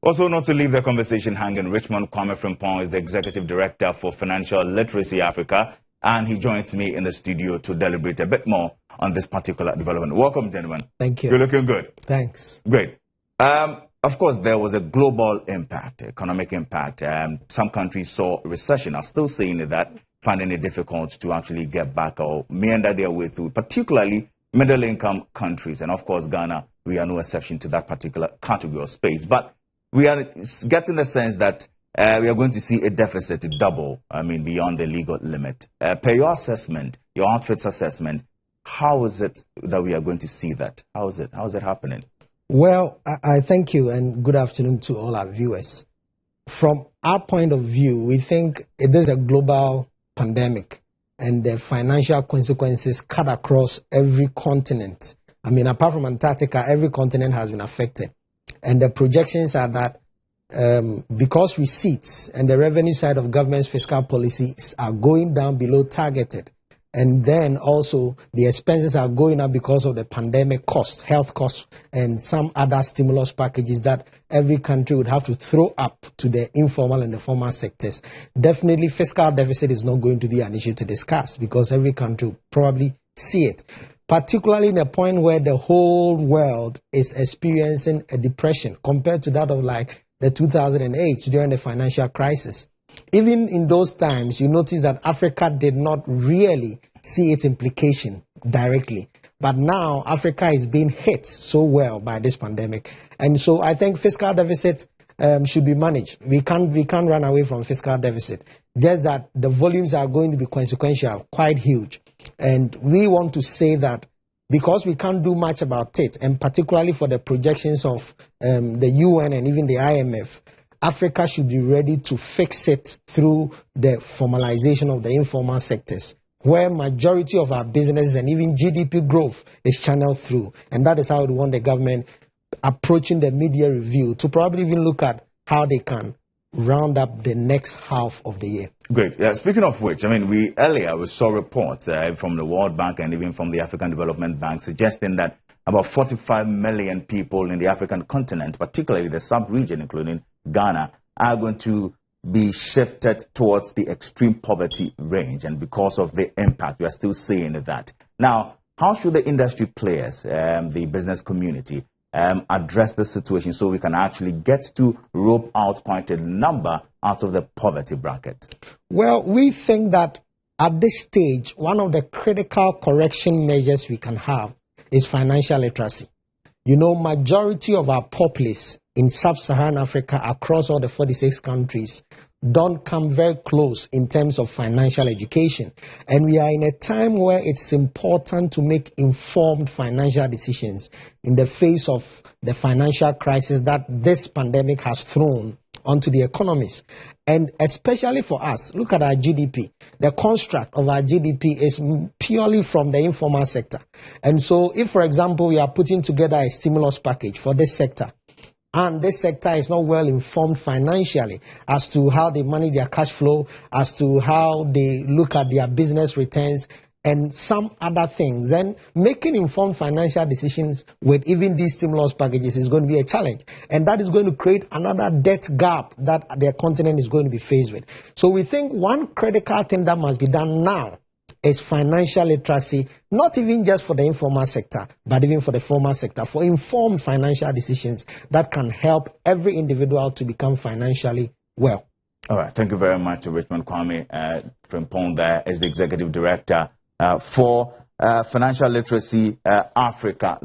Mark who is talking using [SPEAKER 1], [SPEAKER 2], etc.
[SPEAKER 1] Also, not to leave the conversation hanging, Richmond Kwame Frimpong is the Executive Director for Financial Literacy Africa, and he joins me in the studio to deliberate a bit more on this particular development. Welcome, gentlemen.
[SPEAKER 2] Thank you.
[SPEAKER 1] You're looking good.
[SPEAKER 2] Thanks.
[SPEAKER 1] Great. Of course, there was a global impact, economic impact. Some countries saw recession, are still seeing that, finding it difficult to actually get back or meander their way through, particularly middle-income countries. And of course, Ghana, we are no exception to that particular category or space. But we are getting the sense that we are going to see a deficit double, beyond the legal limit. Per your assessment, your outfit's assessment, how is it that we are going to see that? How is it happening?
[SPEAKER 2] Well, I thank you and good afternoon to all our viewers. From our point of view, we think it is a global pandemic and the financial consequences cut across every continent. Apart from Antarctica, every continent has been affected. And the projections are that because receipts and the revenue side of government's fiscal policies are going down below targeted, and then also the expenses are going up because of the pandemic costs, health costs, and some other stimulus packages that every country would have to throw up to the informal and the formal sectors. Definitely fiscal deficit is not going to be an issue to discuss because every country will probably see it, particularly in a point where the whole world is experiencing a depression compared to that of like the 2008 during the financial crisis. Even in those times, you notice that Africa did not really see its implication directly. But now Africa is being hit so well by this pandemic. And so I think fiscal deficit should be managed. We can't run away from fiscal deficit. Just that the volumes are going to be consequential, quite huge. And we want to say that because we can't do much about it, and particularly for the projections of the UN and even the IMF, Africa should be ready to fix it through the formalization of the informal sectors, where majority of our businesses and even GDP growth is channeled through. And that is how we want the government approaching the media review to probably even look at how they can round up the next half of the year.
[SPEAKER 1] Great. Speaking of which, we saw reports from the World Bank and even from the African Development Bank suggesting that about 45 million people in the African continent, particularly the sub-region, including Ghana, are going to be shifted towards the extreme poverty range. And because of the impact, we are still seeing that. Now, how should the industry players, the business community, address the situation so we can actually get to rope out quite a number out of the poverty bracket?
[SPEAKER 2] Well, we think that at this stage, one of the critical correction measures we can have is financial literacy. Majority of our populace in sub-Saharan Africa across all the 46 countries don't come very close in terms of financial education. And we are in a time where it's important to make informed financial decisions in the face of the financial crisis that this pandemic has thrown onto the economies. And especially for us, look at our GDP. The construct of our GDP is purely from the informal sector. And so if, for example, we are putting together a stimulus package for this sector, and this sector is not well informed financially as to how they manage their cash flow, as to how they look at their business returns, and some other things, then making informed financial decisions with even these stimulus packages is going to be a challenge. And that is going to create another debt gap that their continent is going to be faced with. So we think one critical thing that must be done now is financial literacy, not even just for the informal sector, but even for the formal sector, for informed financial decisions that can help every individual to become financially well.
[SPEAKER 1] All right. Thank you very much, Richmond Kwame Frimpong. There is the Executive Director for Financial Literacy Africa.